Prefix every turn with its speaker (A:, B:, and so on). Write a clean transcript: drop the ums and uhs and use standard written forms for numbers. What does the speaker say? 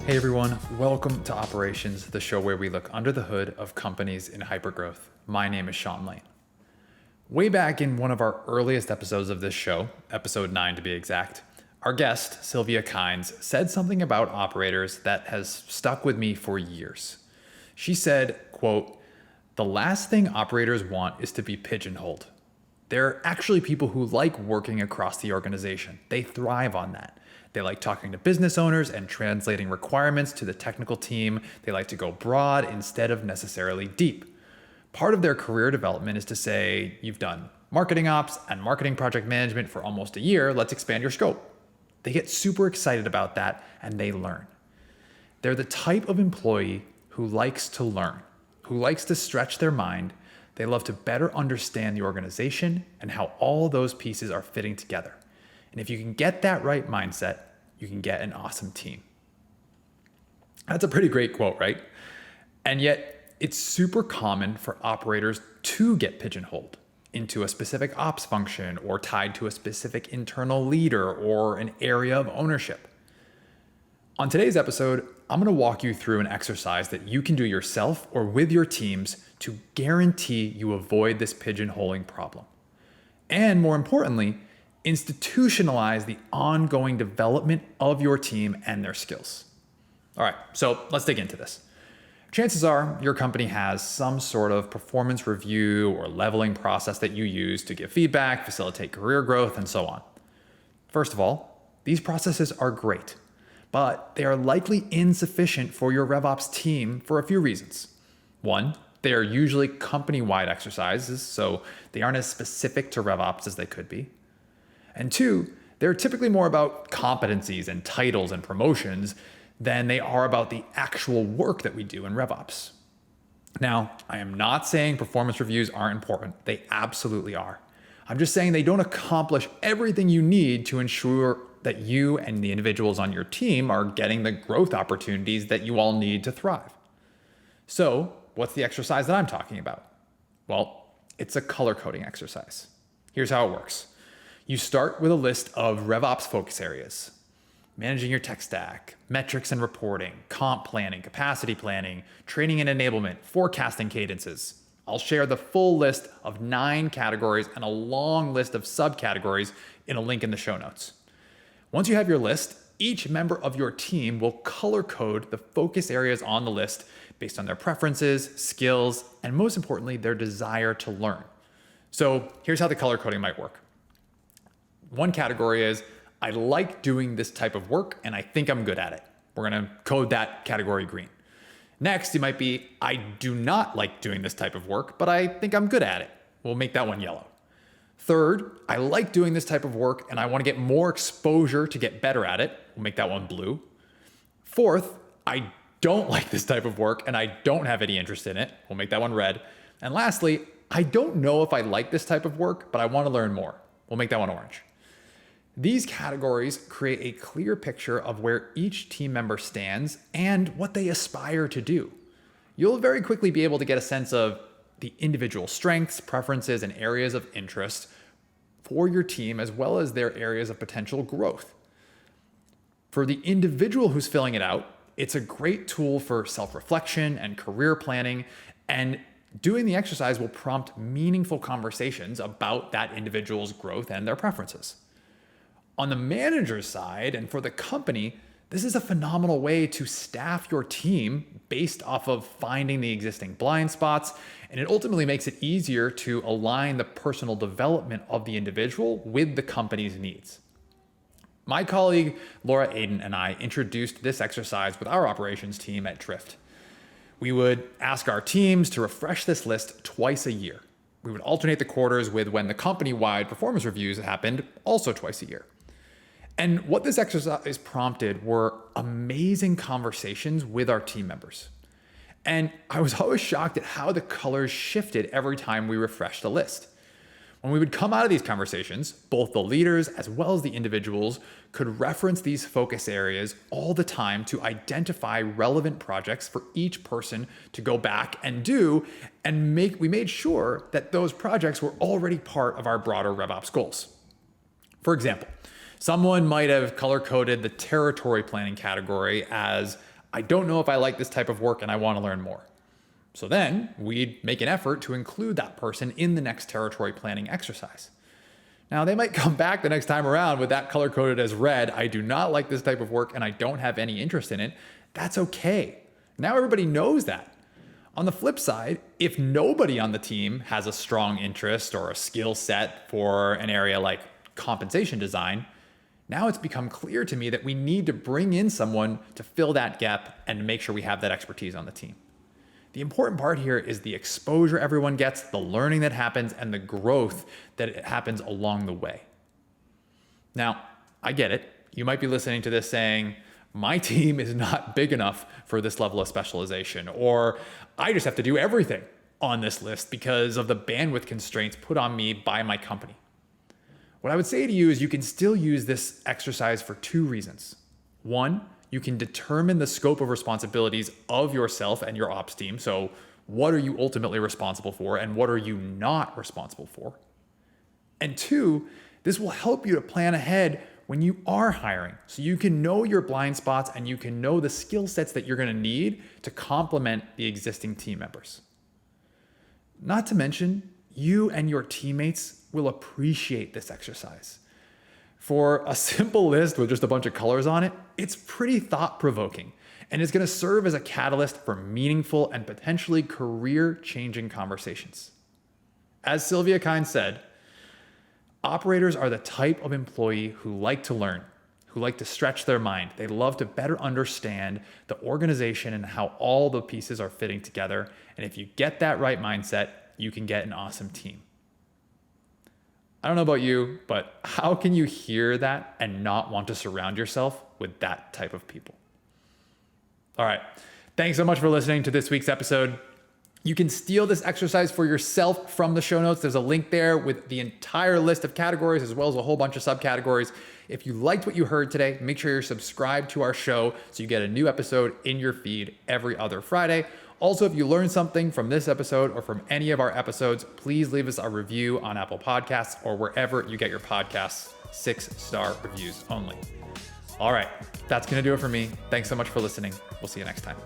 A: Hey everyone, welcome to Operations, the show where we look under the hood of companies in hypergrowth. My name is Sean Lane. Way back in one of our earliest episodes of this show, episode 9 to be exact, our guest, Sylvia Kynes, said something about operators that has stuck with me for years. She said, quote, "The last thing operators want is to be pigeonholed. They're actually people who like working across the organization. They thrive on that. They like talking to business owners and translating requirements to the technical team. They like to go broad instead of necessarily deep. Part of their career development is to say, you've done marketing ops and marketing project management for almost a year, let's expand your scope." They get super excited about that and they learn. They're the type of employee who likes to learn, who likes to stretch their mind. They love to better understand the organization and how all those pieces are fitting together. And if you can get that right mindset, you can get an awesome team. That's a pretty great quote, right? And yet, it's super common for operators to get pigeonholed into a specific ops function or tied to a specific internal leader or an area of ownership. On today's episode, I'm going to walk you through an exercise that you can do yourself or with your teams to guarantee you avoid this pigeonholing problem. And more importantly, institutionalize the ongoing development of your team and their skills. All right, so let's dig into this. Chances are your company has some sort of performance review or leveling process that you use to give feedback, facilitate career growth, and so on. First of all, these processes are great, but they are likely insufficient for your RevOps team for a few reasons. One, they are usually company-wide exercises, so they aren't as specific to RevOps as they could be. And two, they're typically more about competencies and titles and promotions than they are about the actual work that we do in RevOps. Now, I am not saying performance reviews aren't important. They absolutely are. I'm just saying they don't accomplish everything you need to ensure that you and the individuals on your team are getting the growth opportunities that you all need to thrive. So, what's the exercise that I'm talking about? Well, it's a color coding exercise. Here's how it works. You start with a list of RevOps focus areas: managing your tech stack, metrics and reporting, comp planning, capacity planning, training and enablement, forecasting cadences. I'll share the full list of 9 categories and a long list of subcategories in a link in the show notes. Once you have your list, each member of your team will color code the focus areas on the list based on their preferences, skills, and most importantly, their desire to learn. So here's how the color coding might work. One category is, I like doing this type of work and I think I'm good at it. We're going to code that category green. Next, it might be, I do not like doing this type of work, but I think I'm good at it. We'll make that one yellow. Third, I like doing this type of work and I want to get more exposure to get better at it. We'll make that one blue. Fourth, I don't like this type of work and I don't have any interest in it. We'll make that one red. And lastly, I don't know if I like this type of work, but I want to learn more. We'll make that one orange. These categories create a clear picture of where each team member stands and what they aspire to do. You'll very quickly be able to get a sense of the individual strengths, preferences, and areas of interest for your team, as well as their areas of potential growth. For the individual who's filling it out, it's a great tool for self-reflection and career planning, and doing the exercise will prompt meaningful conversations about that individual's growth and their preferences. On the manager's side, and for the company, this is a phenomenal way to staff your team based off of finding the existing blind spots, and it ultimately makes it easier to align the personal development of the individual with the company's needs. My colleague Laura Aiden and I introduced this exercise with our operations team at Drift. We would ask our teams to refresh this list twice a year. We would alternate the quarters with when the company-wide performance reviews happened, also twice a year. And what this exercise prompted were amazing conversations with our team members. And I was always shocked at how the colors shifted every time we refreshed the list. When we would come out of these conversations, both the leaders as well as the individuals could reference these focus areas all the time to identify relevant projects for each person to go back and do, and we made sure that those projects were already part of our broader RevOps goals. For example, someone might have color-coded the territory planning category as I don't know if I like this type of work and I want to learn more. So then we'd make an effort to include that person in the next territory planning exercise. Now, they might come back the next time around with that color coded as red. I do not like this type of work and I don't have any interest in it. That's okay. Now everybody knows that. On the flip side, if nobody on the team has a strong interest or a skill set for an area like compensation design, now it's become clear to me that we need to bring in someone to fill that gap and make sure we have that expertise on the team. The important part here is the exposure everyone gets, the learning that happens, and the growth that happens along the way. Now, I get it. You might be listening to this saying, my team is not big enough for this level of specialization, or I just have to do everything on this list because of the bandwidth constraints put on me by my company. What I would say to you is you can still use this exercise for two reasons. One, you can determine the scope of responsibilities of yourself and your ops team. So what are you ultimately responsible for and what are you not responsible for? And two, this will help you to plan ahead when you are hiring. So you can know your blind spots and you can know the skill sets that you're going to need to complement the existing team members. Not to mention, you and your teammates will appreciate this exercise. For a simple list with just a bunch of colors on it, it's pretty thought-provoking, and it's going to serve as a catalyst for meaningful and potentially career-changing conversations. As Sylvia Kind said, operators are the type of employee who like to learn, who like to stretch their mind. They love to better understand the organization and how all the pieces are fitting together. And if you get that right mindset, you can get an awesome team. I don't know about you, but how can you hear that and not want to surround yourself with that type of people? All right. Thanks so much for listening to this week's episode. You can steal this exercise for yourself from the show notes. There's a link there with the entire list of categories as well as a whole bunch of subcategories. If you liked what you heard today, make sure you're subscribed to our show so you get a new episode in your feed every other Friday. Also, if you learned something from this episode or from any of our episodes, please leave us a review on Apple Podcasts or wherever you get your podcasts. 6-star reviews only. All right, that's going to do it for me. Thanks so much for listening. We'll see you next time.